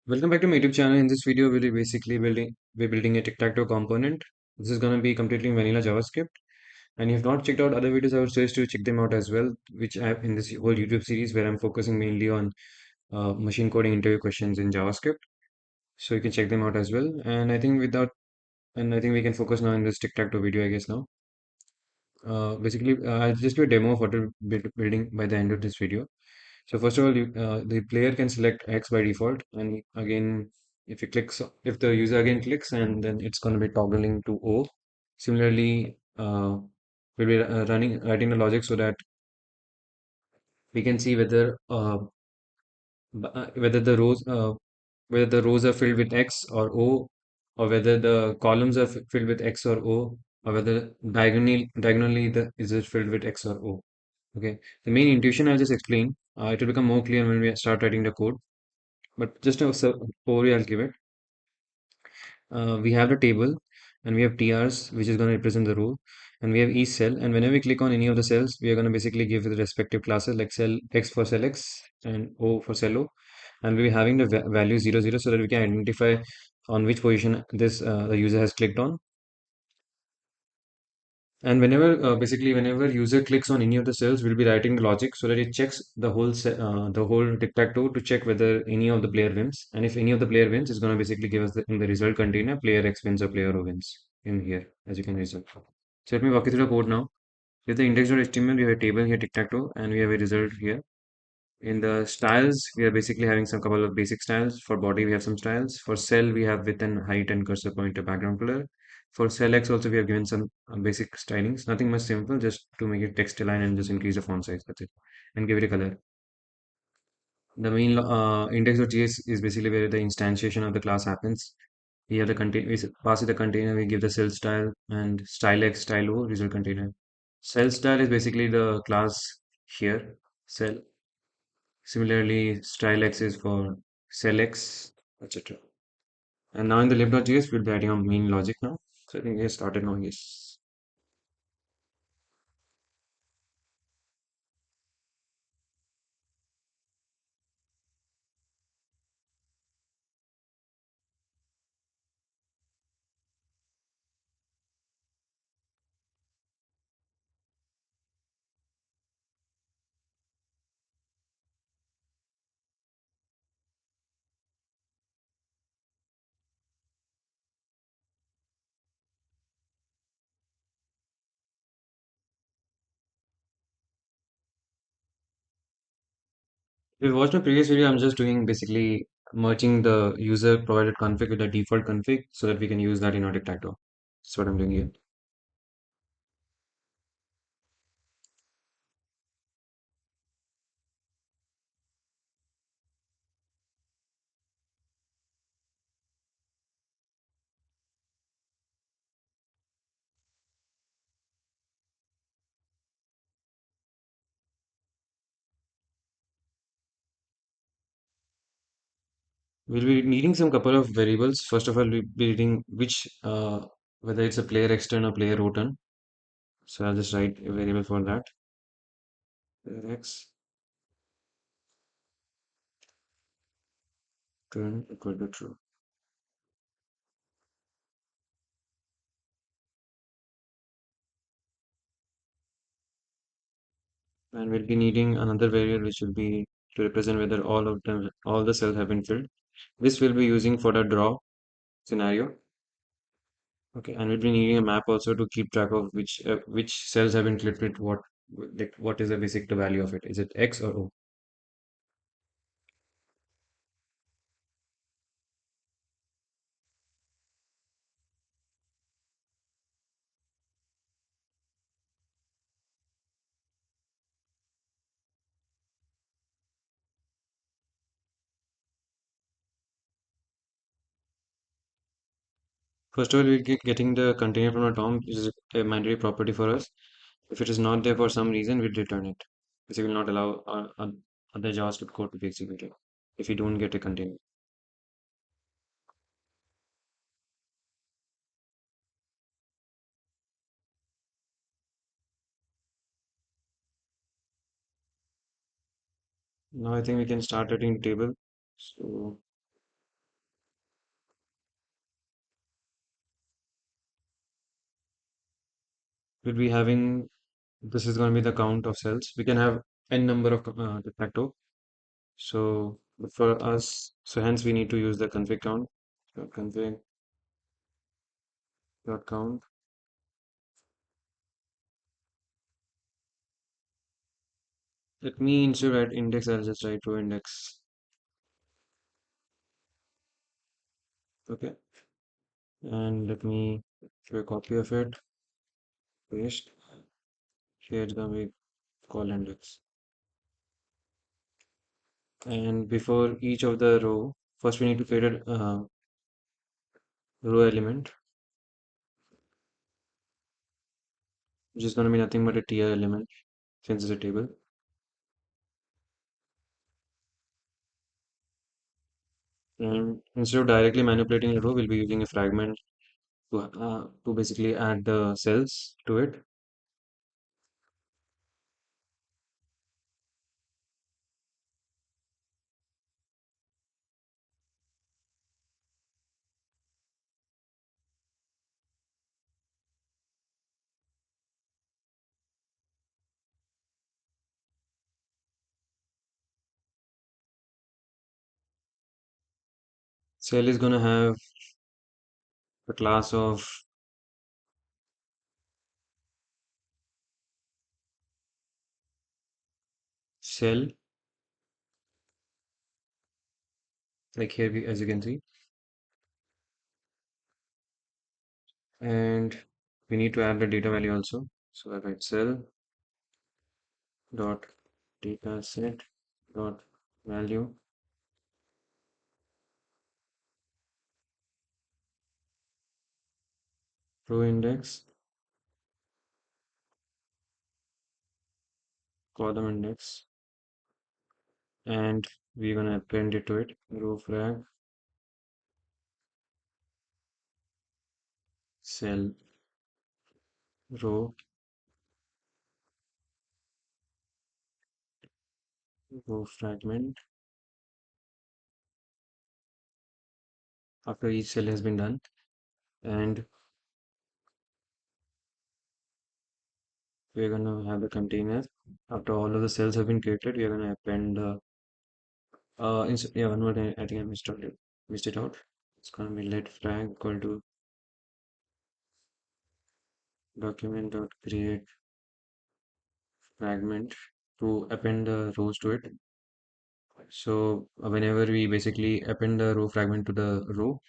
Welcome back to my YouTube channel. In this video, we're building a tic-tac-toe component. This is gonna be completely vanilla JavaScript. And if you've not checked out other videos, I would suggest to check them out as well, which I have in this whole YouTube series where I'm focusing mainly on machine coding interview questions in JavaScript. So you can check them out as well. And I think we can focus now on this tic-tac-toe video, I guess now. I'll just do a demo of what we're building by the end of this video. So first of all, the player can select X by default, and again, if the user again clicks, and then it's going to be toggling to O. Similarly, we'll be writing the logic so that we can see whether the rows are filled with X or O, or whether the columns are filled with X or O, or whether diagonally is it filled with X or O. Okay, the main intuition I'll just explain. It will become more clear when we start writing the code. But just a overview I'll give it. We have the table and we have TRs, which is going to represent the row, and we have each cell. And whenever we click on any of the cells, we are going to basically give the respective classes like cell X for cell X and O for cell O. And we'll be having the value 0, 0 so that we can identify on which position the user has clicked on. And whenever user clicks on any of the cells, we'll be writing the logic so that it checks the whole tic-tac-toe to check whether any of the player wins. And if any of the player wins, it's going to basically give us in the result container player X wins or player O wins in here, as you can result. So let me walk you through the code now. With the index.html, we have a table here, tic-tac-toe, and we have a result here. In the styles, we are basically having some couple of basic styles. For body, we have some styles. For cell, we have width and height and cursor pointer background color. For cell X also, we have given some basic stylings. Nothing much simple, just to make it text align and just increase the font size. That's it. And give it a color. The main index.js is basically where the instantiation of the class happens. We have the contain, we pass it the container, we give the cell style and style X, style O, result container. Cell style is basically the class here, cell. Similarly, style X is for cell X, etc. And now in the lib.js, we'll be adding our main logic now. So I think we have started now, yes. If you watched my previous video, I'm just doing basically merging the user provided config with the default config so that we can use that in our tic-tac-toe. That's what I'm doing here. We'll be needing some couple of variables. First of all, we'll be needing whether it's a player extern or player return. So I'll just write a variable for that. Player x turn equal to true. And we'll be needing another variable which will be to represent whether all the cells have been filled. This we'll be using for the draw scenario. Okay, and we'll be needing a map also to keep track of which cells have been clipped with what is the basic the value of it. Is it X or O? First of all, we'll get getting the container from the DOM is a mandatory property for us. If it is not there for some reason, we'll return it. This will not allow other JavaScript code to be executed if you don't get a container. Now I think we can start writing the table. So we'll be having, this is going to be the count of cells. We can have n number of de facto. So for us, so hence we need to use the config count. So config dot count. Let me, instead of index, I'll just write row index. Okay. And let me do a copy of it, paste. Here it's gonna be call index. And before each of the row, first we need to create a row element, which is gonna be nothing but a tier element since it's a table. And instead of directly manipulating a row, we'll be using a fragment to basically add the cells to it. Cell is gonna have a class of cell, like here as you can see, and we need to add the data value also. So I write cell dot data set dot value, row index, column index, and we're gonna append it to it, row frag cell row row fragment. After each cell has been done, and we're gonna have the container. After all of the cells have been created, we're gonna append the yeah, one more thing, I think I missed it out. It's gonna be let frag equal to document dot create fragment to append the rows to it. So whenever we basically append the row fragment to the row,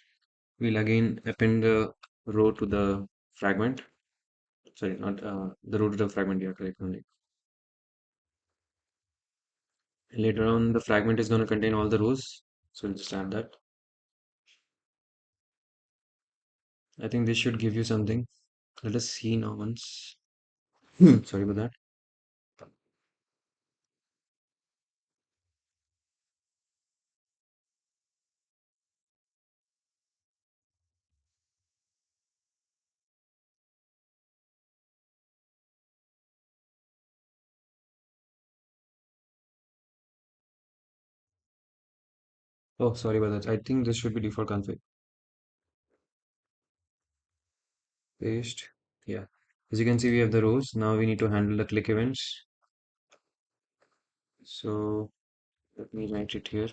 we'll again append the row to the fragment. Sorry, not the row to the fragment. Yeah, correct only. Later on, the fragment is going to contain all the rows. So we'll just add that. I think this should give you something. Let us see now once. Sorry about that. Oh, sorry about that. I think this should be default config. Paste. Yeah. As you can see, we have the rows. Now we need to handle the click events. So let me write it here.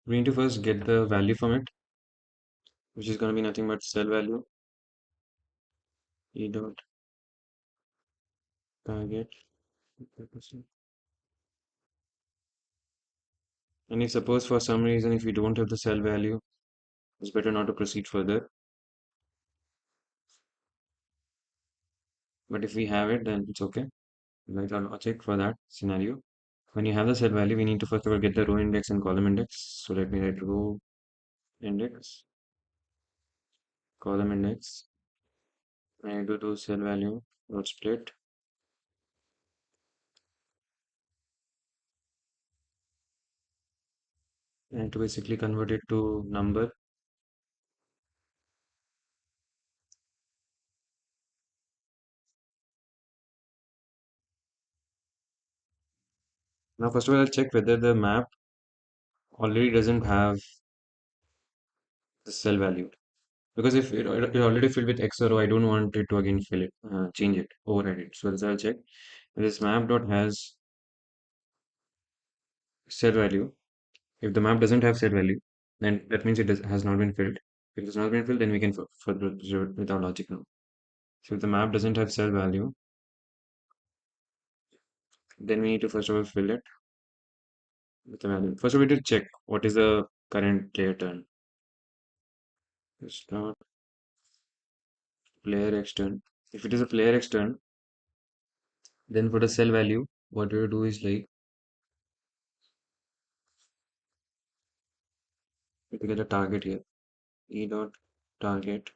We need to first get the value from it, which is going to be nothing but cell value. E dot target. And if suppose for some reason if we don't have the cell value, it's better not to proceed further. But if we have it, then it's okay. Write our logic for that scenario. When you have the cell value, we need to first of all get the row index and column index. So let me write row index, column index. I need to do cell value dot split, and to basically convert it to number. Now, first of all, I'll check whether the map already doesn't have the cell value. Because if it already filled with X or O, I don't want it to again fill it, change it, override it. So that's I'll check. This map dot has set value. If the map doesn't have set value, then that means has not been filled. If it has not been filled, then we can further observe it with our logic now. So if the map doesn't have set value, then we need to first of all fill it with the value. First of all, we need to check what is the current player turn. Start player X turn. If it is a player X turn, then for the cell value, what we will do is like we get a target here. E dot target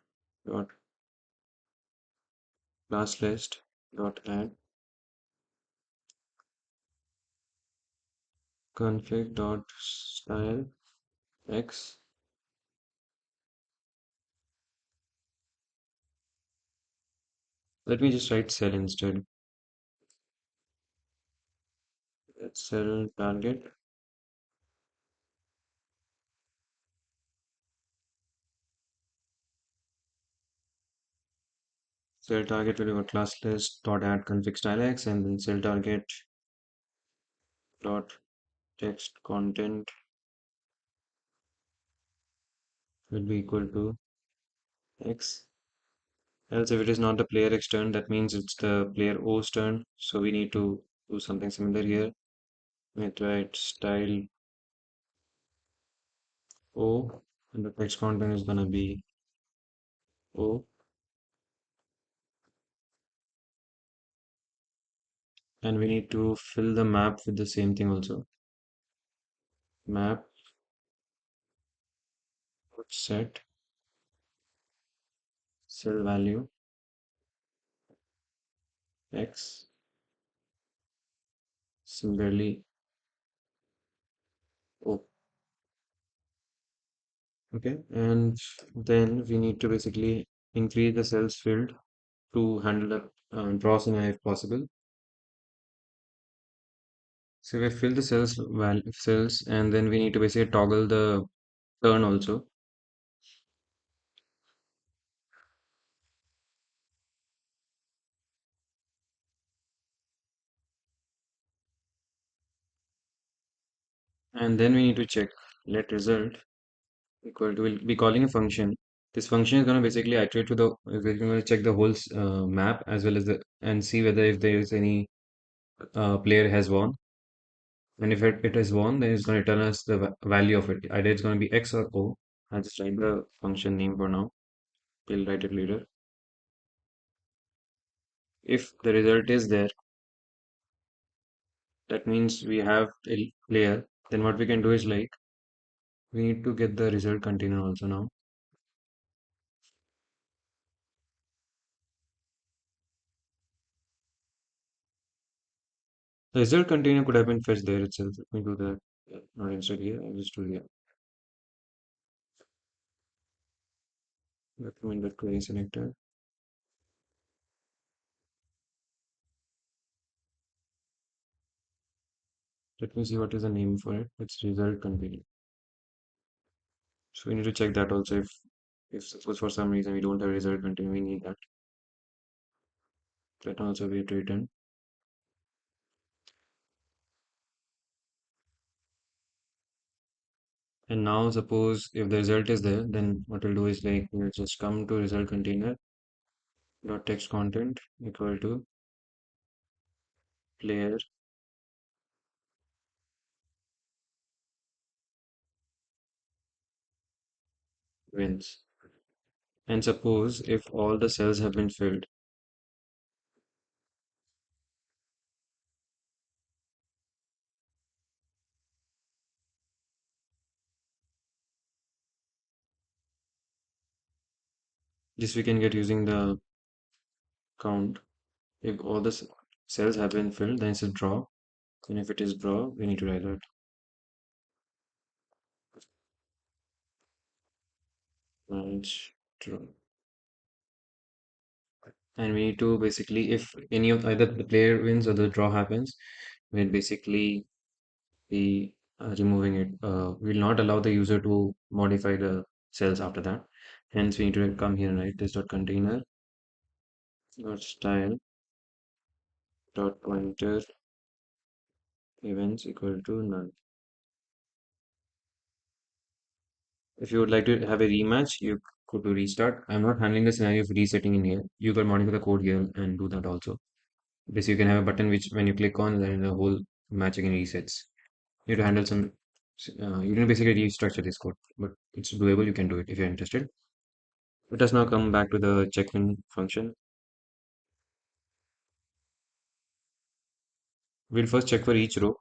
dot class list dot add config dot style x. Let me just write cell instead. Let's cell target. Cell target will be class list dot add config style x, and then cell target dot text content will be equal to x. Else, if it is not the player x turn, that means it's the player O's turn. So we need to do something similar here. With write style O, and the text content is gonna be O, and we need to fill the map with the same thing also. Map set cell value x, similarly O. Okay, and then we need to basically increase the cells filled to handle the draw scenario if possible. So we fill the cells, and then we need to basically toggle the turn also. And then we need to check let result equal to, we'll be calling a function. This function is going to basically iterate to the, we're going to check the whole map as well as the, and see whether if there is any player has won. And if it is won, then it's going to return us the value of it. Either it's going to be X or O. I'll just write the function name for now. We'll write it later. If the result is there, that means we have a player. Then what we can do is like, we need to get the result container also now. The result container could have been fetched there itself. Let me do that. Yeah, not inside here. I'll just do here. Recommend the query selector. Let me see what is the name for it. It's result container. So we need to check that also. If suppose for some reason we don't have result container, we need that. That also be written. And now suppose if the result is there, then what we'll do is like we'll just come to result container dot text content equal to player wins. And suppose if all the cells have been filled, this we can get using the count. If all the cells have been filled, then it's a draw. And if it is draw, we need to write that manage draw. And we need to basically, if any of either the player wins or the draw happens, we'll basically be removing it. We'll not allow the user to modify the cells after that. Hence, we need to come here and write this dot container dot style dot pointer events equal to none. If you would like to have a rematch, you could do restart. I'm not handling the scenario of resetting in here. You can modify the code here and do that also. This you can have a button which when you click on, then the whole match again resets. You have to handle some, you can basically restructure this code, but it's doable. You can do it if you're interested. Let us now come back to the check-in function. We'll first check for each row.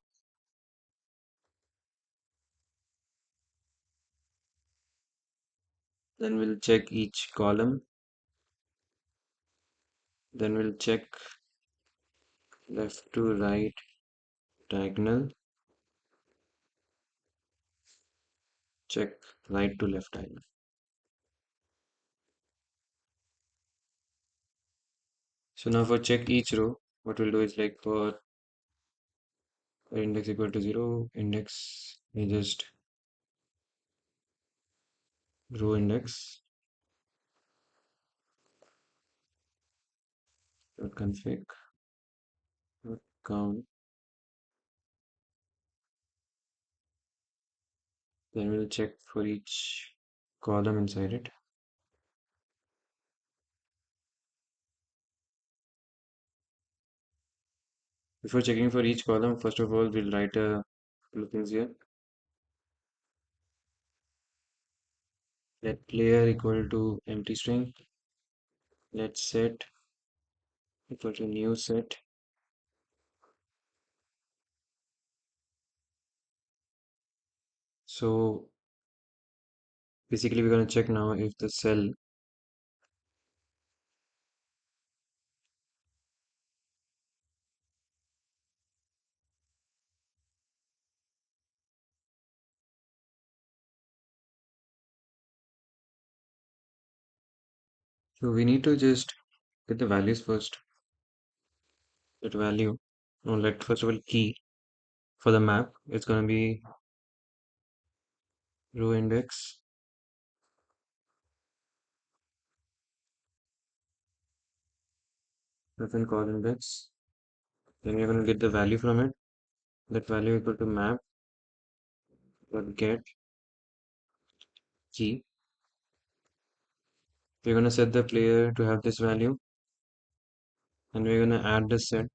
Then we'll check each column. Then we'll check left to right diagonal. Check right to left diagonal. So now for check each row, what we'll do is like for index equal to 0, index we just row index dot config dot count. Then we'll check for each column inside it. Before checking for each column, first of all, we'll write a couple of things here. Let player equal to empty string. Let set equal to new set. So basically, we're going to check now if the cell. So we need to just get the values first. Let value. No, let first of all key for the map. It's going to be row index. Then call index. Then we're going to get the value from it. That value equal to map dot get key. We're going to set the player to have this value, and we're going to add the set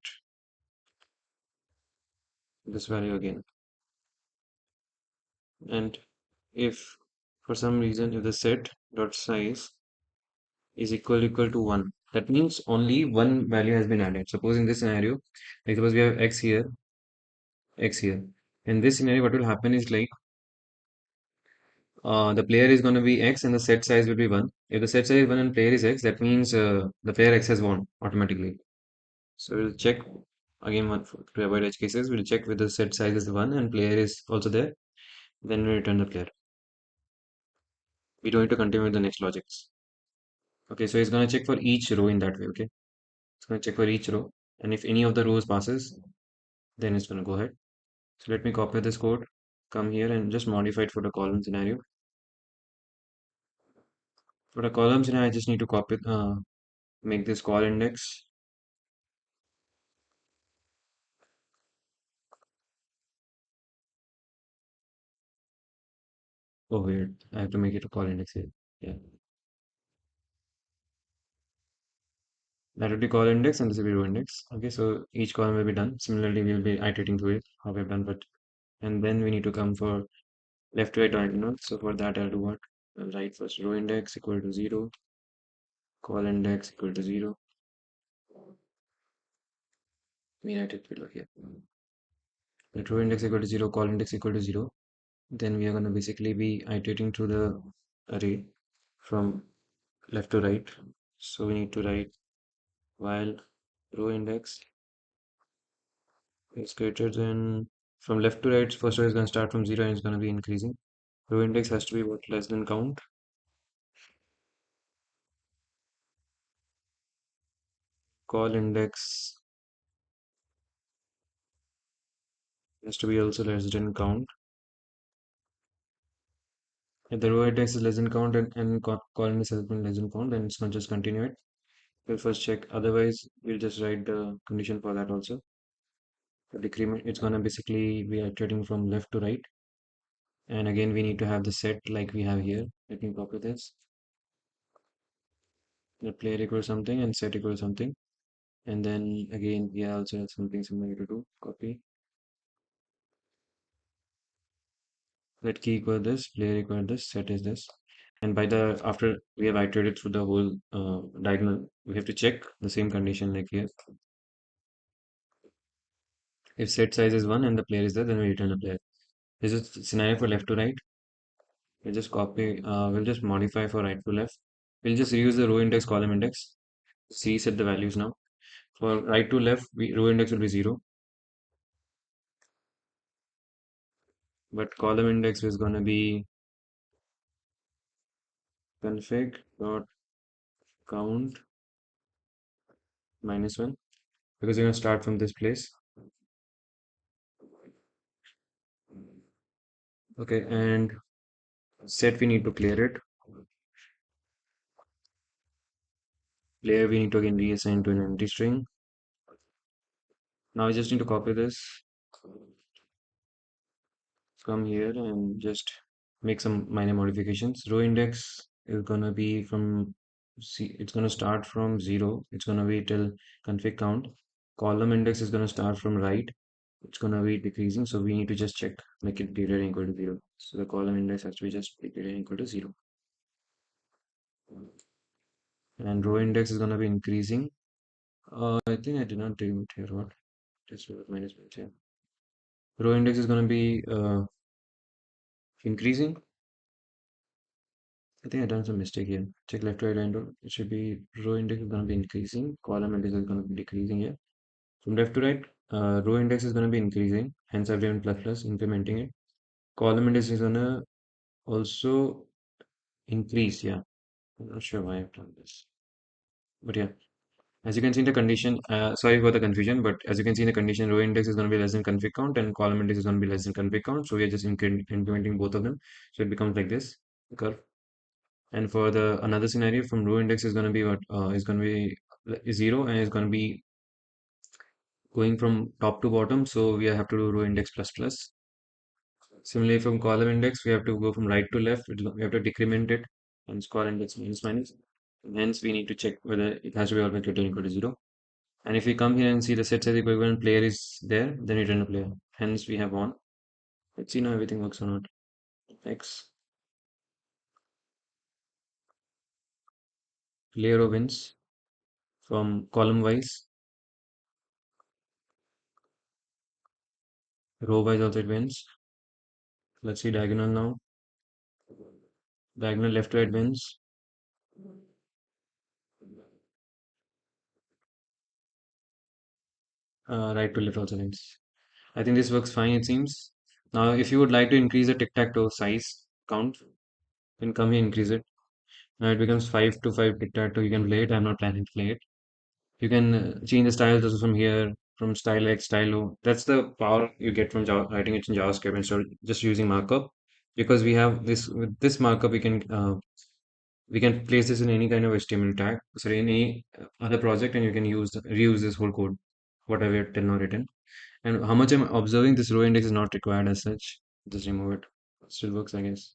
this value again. And if for some reason if the set dot size is equal to 1, that means only one value has been added. Suppose in this scenario, like suppose we have x here. In this scenario, what will happen is like the player is going to be x and the set size will be 1. If the set size is 1 and player is x, that means the player x has won automatically. So we'll check again to avoid edge cases. We'll check whether the set size is 1 and player is also there. Then we return the player. We don't need to continue with the next logics. Okay, so it's going to check for each row in that way. Okay, it's going to check for each row. And if any of the rows passes, then it's going to go ahead. So let me copy this code, come here and just modify it for the column scenario. For the column scenario, I just need to copy, make this call index. Oh, weird. I have to make it a call index here. Yeah. That would be call index and this will be row index. Okay, so each column will be done. Similarly, we will be iterating through it, how we've done, but and then we need to come for left to right diagonal. So for that, I'll do what? I'll write first row index equal to 0, call index equal to 0. We write it below here. Let row index equal to 0, call index equal to 0. Then we are going to basically be iterating through the array from left to right. So we need to write while row index is greater than, from left to right, first row is going to start from 0 and it's going to be increasing. Row index has to be what, less than count. Call index has to be also less than count. If the row index is less than count and call index has been less than count, then it's going to just continue it. We'll first check. Otherwise, we'll just write the condition for that also. The decrement, it's going to basically be iterating from left to right. And again, we need to have the set like we have here. Let me copy this. The player equals something and set equals something. And then again, we also have something similar to do. Copy. Let key equal this, player equal this, set is this. And by the after we have iterated through the whole diagonal, we have to check the same condition like here. If set size is 1 and the player is there, then we return the player. This is the scenario for left to right. We'll just copy, we'll just modify for right to left. We'll just reuse the row index, column index. C set the values now. For right to left, row index will be 0, but column index is going to be config dot count -1 because you're going to start from this place. Okay, and set we need to clear it. Player we need to again reassign to an empty string. Now I just need to copy this, come here and just make some minor modifications. Row index is gonna be from it's gonna start from 0. It's gonna be till config count. Column index is gonna start from right. It's gonna be decreasing, so we need to just check, make it greater than equal to 0. So the column index has to be just greater than equal to 0. And row index is gonna be increasing. I think I did not do it here. What? Just minus here. Row index is gonna be increasing. I think I done some mistake here. Check left right line. It should be row index is going to be increasing. Column index is going to be decreasing here. From left to right, row index is going to be increasing. Hence I've written plus plus, implementing it. Column index is going to also increase. Yeah, I'm not sure why I've done this. But yeah, as you can see in the condition, sorry for the confusion, but as you can see in the condition, row index is going to be less than config count and column index is going to be less than config count. So we are just implementing both of them. So it becomes like this curve. And for the another scenario, from row index is going to be what is going to be 0 and is going to be going from top to bottom. So we have to do row index plus plus. Similarly, from column index, we have to go from right to left. We have to decrement it, and column index minus minus. And hence, we need to check whether it has to be always greater than equal to 0. And if we come here and see the set size equivalent player is there, then return a player. Hence, we have one. Let's see now everything works or not. X player row wins from column wise, row wise also it wins. Let's see diagonal now. Diagonal left to right wins. Right to left also wins. I think this works fine, it seems. Now, if you would like to increase the tic-tac-toe size count, then come here increase it. Now it becomes 5 to 5 tic-tac-toe. You can play it. I'm not planning to play it. You can change the styles also from here, from style X, style O. That's the power you get from writing it in JavaScript instead of just using markup. Because we have this, with this markup, we can place this in any kind of HTML tag, sorry, in any other project, and you can reuse this whole code, whatever you have till now written. And how much I'm observing, this row index is not required as such. Just remove it. Still works, I guess.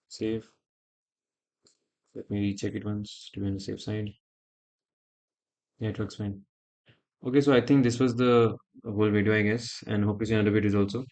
Save. Let me recheck it once to be on the safe side. Yeah, it works fine. Okay, so I think this was the whole video, I guess, and hope you see another videos also.